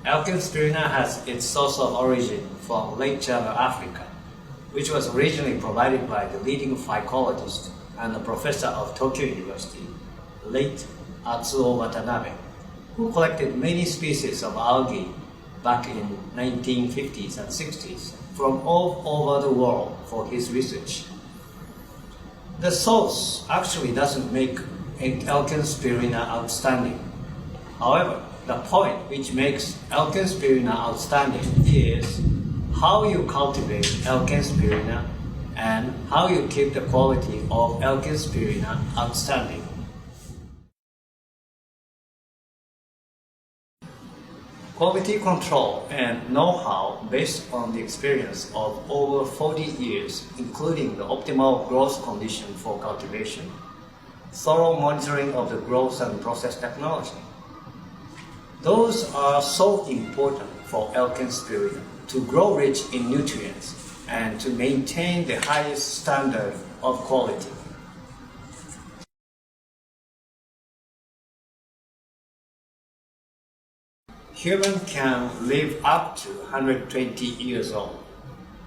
Elken Spirulina has its source of origin from Lake Java, Africa, which was originally provided by the leading phycologist and a professor of Tokyo University, late Atsuo Watanabe, who collected many species of algae back in 1950s and 60s from all over the world for his research. The source actually doesn't make Elken Spirulina outstanding. However, the point which makes Elken Spirulina outstanding is how you cultivate Elken Spirulina and how you keep the quality of Elken Spirulina outstanding. Quality control and know-how based on the experience of over 40 years, including the optimal growth condition for cultivation, thorough monitoring of the growth and process technology. Those are so important for Elken Spirulina to grow rich in nutrients and to maintain the highest standard of quality. Humans can live up to 120 years old,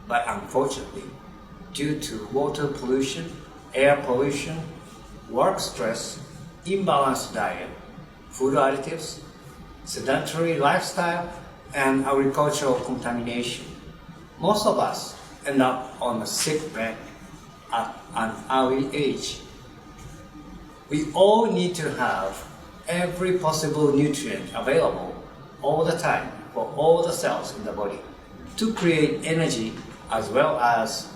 but unfortunately, due to water pollution, air pollution, work stress, imbalanced diet, food additives, sedentary lifestyle, and agricultural contamination, most of us end up on a sick bed at an early age. We all need to have every possible nutrient available all the time for all the cells in the body to create energy as well as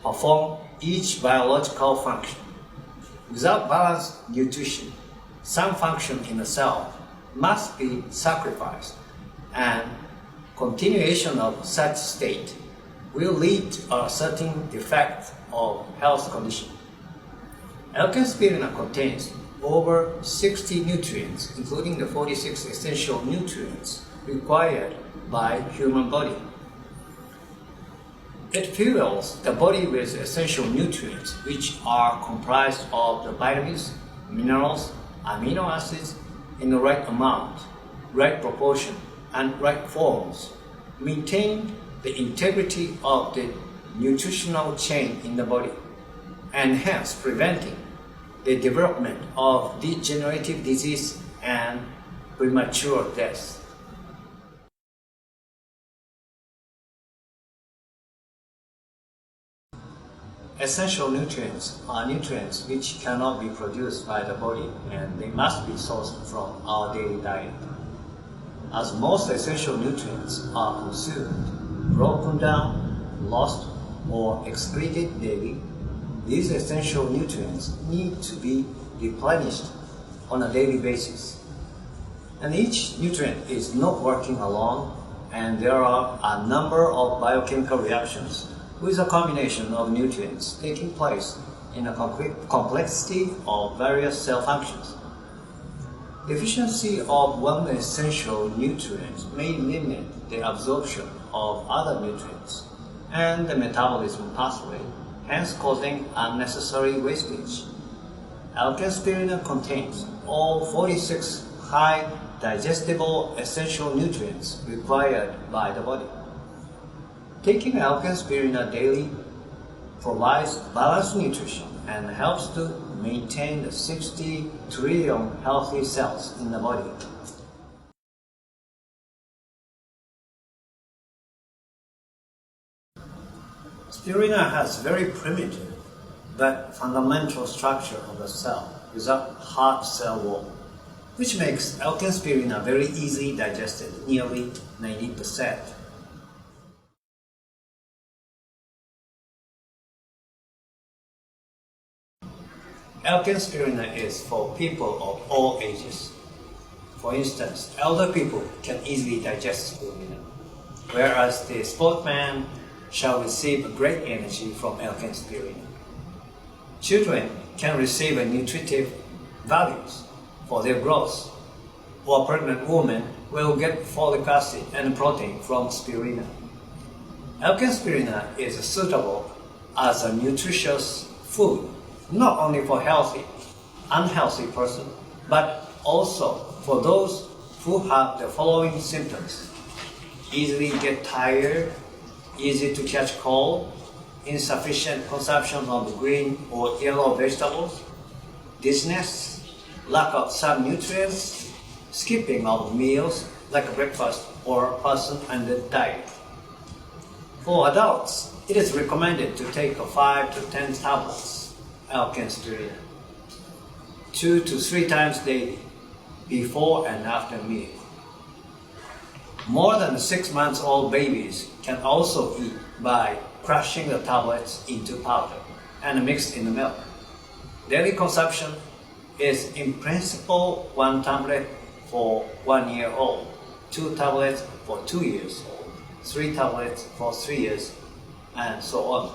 perform each biological function. Without balanced nutrition, some function in the cell must be sacrificed, and continuation of such state will lead to a certain defect of health condition. Elken Spirulina contains over 60 nutrients, including the 46 essential nutrients required by human body. It fuels the body with essential nutrients, which are comprised of the vitamins, minerals, amino acids in the right amount, right proportion, and right forms, maintaining the integrity of the nutritional chain in the body, and hence preventing the development of degenerative disease and premature death. Essential nutrients are nutrients which cannot be produced by the body, and they must be sourced from our daily diet. As most essential nutrients are consumed, broken down, lost, or excreted daily, these essential nutrients need to be replenished on a daily basis. And each nutrient is not working alone, and there are a number of biochemical reactions with a combination of nutrients taking place in a complexity of various cell functions. Deficiency of one essential nutrient may limit the absorption of other nutrients and the metabolism pathway, hence causing unnecessary wastage. Elken Spirulina contains all 46 high digestible essential nutrients required by the body. Taking Elken Spirulina daily provides balanced nutrition and helps to maintain the 60 trillion healthy cells in the body. Spirulina has very primitive but fundamental structure of the cell with a hard cell wall, which makes Elken Spirulina very easily digested, nearly 90%. Elken Spirulina is for people of all ages. For instance, elder people can easily digest spirulina, whereas the sportsman shall receive great energy from Elken Spirulina. Children can receive nutritive values for their growth, while pregnant women will get folic acid and protein from spirulina. Elken Spirulina is suitable as a nutritious food, not only for healthy, unhealthy person, but also for those who have the following symptoms: easily get tired, easy to catch cold, insufficient consumption of green or yellow vegetables, dizziness, lack of some nutrients, skipping of meals like breakfast or person under diet. For adults, it is recommended to take 5 to 10 tablets Elken Spirulina 2 to 3 times daily, before and after meal. More than 6 months old babies can also eat by crushing the tablets into powder and mixed in the milk. Daily consumption is in principle 1 tablet for 1 year old, 2 tablets for 2 years old, 3 tablets for 3 years, and so on.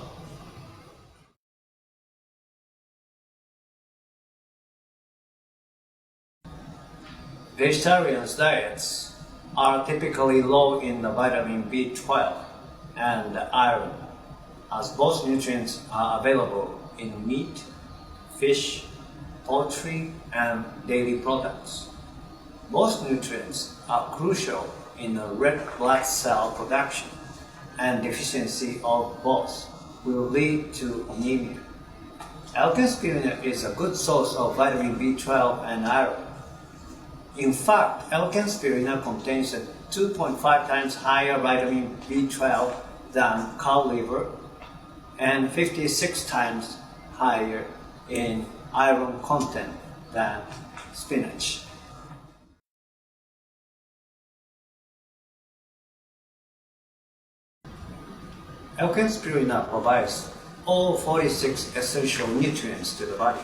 Vegetarians' diets are typically low in the vitamin B12 and iron, as both nutrients are available in meat, fish, poultry, and dairy products. Both nutrients are crucial in the red blood cell production, and deficiency of both will lead to anemia. Elken Spirulina is a good source of vitamin B12 and iron. In fact, Elken Spirulina contains a 2.5 times higher vitamin B12 than cow liver and 56 times higher in iron content than spinach. Elken Spirulina provides all 46 essential nutrients to the body.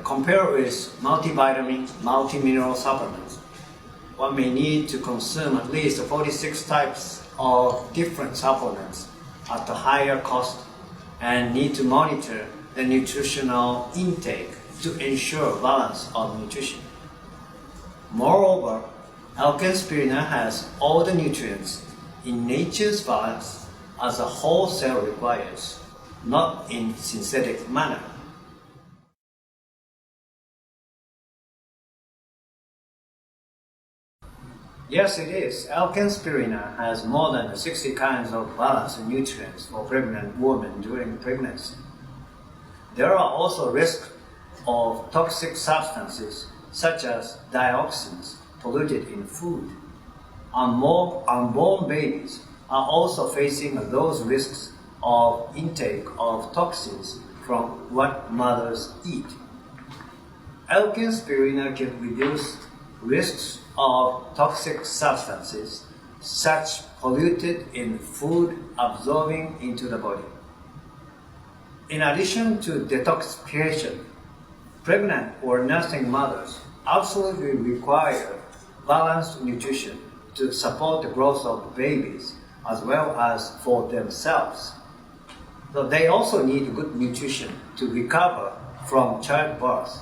Compared with multivitamin, multimineral supplements, one may need to consume at least 46 types of different supplements at a higher cost and need to monitor the nutritional intake to ensure balance of nutrition. Moreover, Elken Spirulina has all the nutrients in nature's balance as a whole cell requires, not in synthetic manner. Yes, it is. Elken Spirulina has more than 60 kinds of balanced nutrients for pregnant women during pregnancy. There are also risks of toxic substances such as dioxins polluted in food. Unborn babies are also facing those risks of intake of toxins from what mothers eat. Elken Spirulina can reduce risks of toxic substances such polluted in food absorbing into the body. In addition to detoxification, pregnant or nursing mothers absolutely require balanced nutrition to support the growth of babies as well as for themselves. So they also need good nutrition to recover from childbirth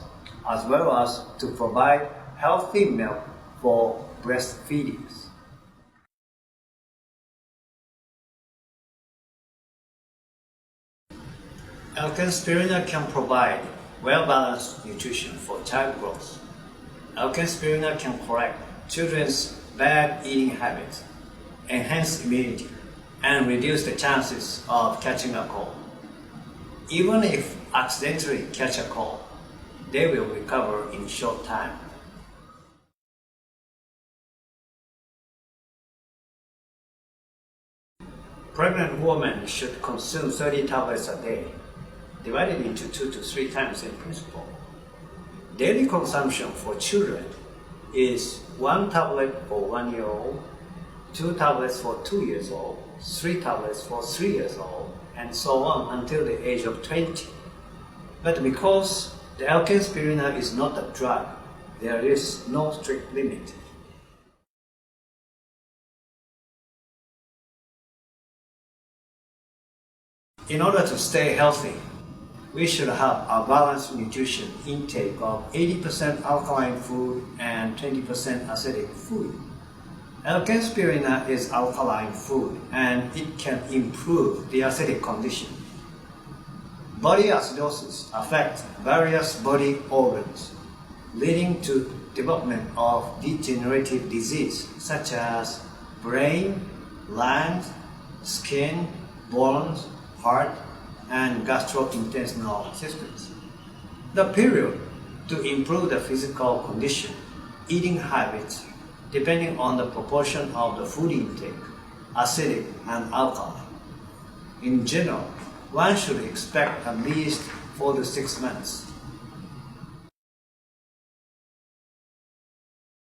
as well as to provide healthy milk for breastfeeding. Elken Spirulina can provide well-balanced nutrition for child growth. Elken Spirulina can correct children's bad eating habits, enhance immunity, and reduce the chances of catching a cold. Even if accidentally catch a cold, they will recover in short time. Pregnant women should consume 30 tablets a day, divided into 2 to 3 times in principle. Daily consumption for children is 1 tablet for 1 year old, 2 tablets for 2 years old, 3 tablets for 3 years old, and so on until the age of 20. But because the Elken Spirulina is not a drug, there is no strict limit. In order to stay healthy, we should have a balanced nutrition intake of 80% alkaline food and 20% acidic food. Elken Spirulina is alkaline food and it can improve the acidic condition. Body acidosis affects various body organs. leading to development of degenerative disease such as brain, lungs, skin, bones, heart, and gastrointestinal systems. The period to improve the physical condition, eating habits, depending on the proportion of the food intake, acidic and alkaline. In general, one should expect at least 4 to 6 months.